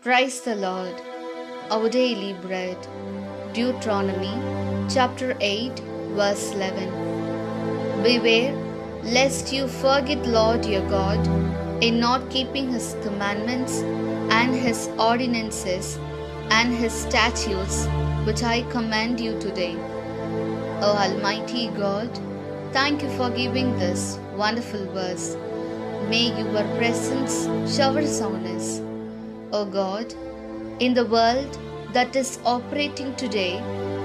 Praise the Lord. Our daily bread. Deuteronomy chapter 8 verse 11. Beware lest you forget Lord your God in not keeping his commandments and his ordinances and his statutes which I command you today. O Almighty God, thank you for giving this wonderful verse. May your presence showers on us. O God, in the world that is operating today,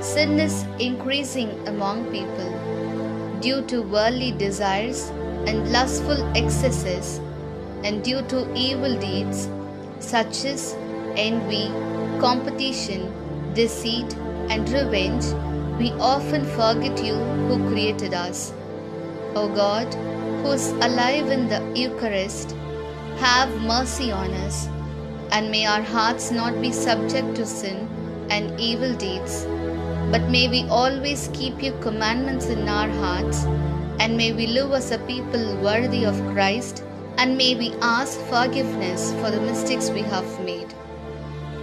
sin is increasing among people due to worldly desires and lustful excesses, and due to evil deeds such as envy, competition, deceit, and revenge. We often forget you who created us. O God, who is alive in the Eucharist, have mercy on us, and may our hearts not be subject to sin and evil deeds, but may we always keep your commandments in our hearts, and may we live as a people worthy of Christ, and may we ask forgiveness for the mistakes we have made.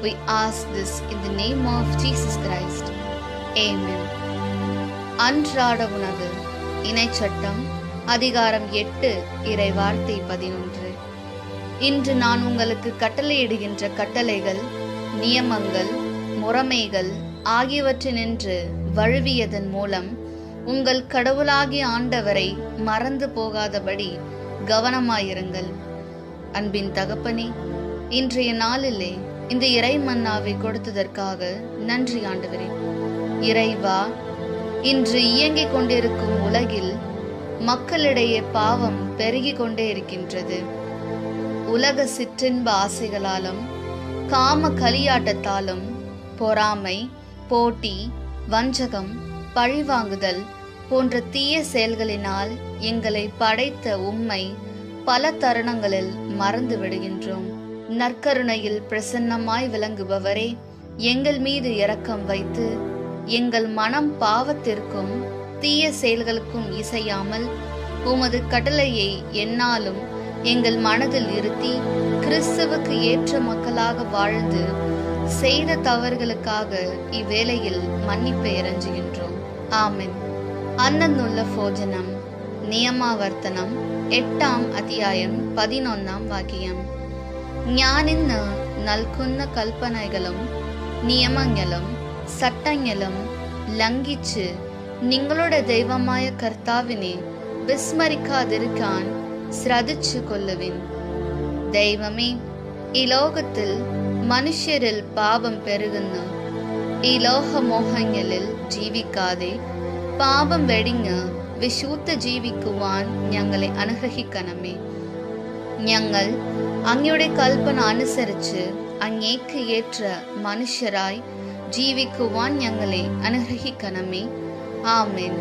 We ask this in the name of Jesus Christ. Amen. அன்றாட உணவு இணைச்சட்டம் அதிகாரம் 8 இறை வார்த்தை 11. இன்று நான் உங்களுக்கு கட்டளையிடுகின்ற கட்டளைகள், நியமங்கள், முறைமைகள் ஆகியவற்றினின்று வழுவியதன் மூலம் உங்கள் கடவுளாகிய ஆண்டவரை மறந்து போகாதபடி கவனமாயிருங்கள். அன்பின் தகப்பனே, இன்றைய நாளிலே இந்த இறை மன்னாவை கொடுத்ததற்காக நன்றி ஆண்டவரே. இறைவா, இன்று இயங்கிக் கொண்டிருக்கும் உலகில் மக்களிடையே பாவம் பெருகிக் கொண்டே இருக்கின்றது. உலக சிற்றின்ப ஆசைகளாலும் காம களியாட்டத்தாலும் பொறாமை, போட்டி, வஞ்சகம், பழிவாங்குதல் போன்ற தீய செயல்களினால் எங்களை படைத்த உம்மை பல தருணங்களில் மறந்து விடுகின்றோம். நற்கருணையில் பிரசன்னமாய் விளங்குபவரே, எங்கள் மீது இரக்கம் வைத்து எங்கள் மனம் பாவத்திற்கும் தீய செயல்களுக்கும் இசையாமல் உமது கட்டளையை எந்நாளும் எங்கள் மனதில் இருத்தி கிறிஸ்துவுக்கு ஏற்ற மக்களாக வாழ்ந்து செய்த தவறுகளுக்காக இவ்வேளையில் மன்னிப்பை இறைஞ்சுகின்றோம். ஆமென். அன்னன்னுள்ள போஜனம் നിയമാവർത്തനം 8-ാം അധ്യായം 11-ാം വാക്യം. ഞാനിന്ന് നൽകുന്ന കൽപ്പനകളും നിയമങ്ങളും ചട്ടങ്ങളും ലംഘിച്ച് നിങ്ങളുടെ ദൈവമായ കർത്താവിനെ വിസ്മരിക്കാതിരിക്കാൻ ശ്രദ്ധിച്ചു കൊള്ളുവിൻ. ദൈവമേ, ഈ ലോകത്തിൽ മനുഷ്യരിൽ പാപം പെരുകുന്നു. ഈ ലോകമോഹങ്ങളിൽ ജീവിക്കാതെ പാപം വെടിഞ്ഞ് വിശുദ്ധ ജീവിക്കുവാൻ ഞങ്ങളെ അനുഗ്രഹിക്കണമേ. ഞങ്ങൾ അങ്ങയുടെ കൽപ്പന അനുസരിച്ച് അങ്ങേക്ക് ഏற்ற മനുഷ്യരായി ജീവിക്കുവാൻ ഞങ്ങളെ അനുഗ്രഹിക്കണമേ. ആമേൻ.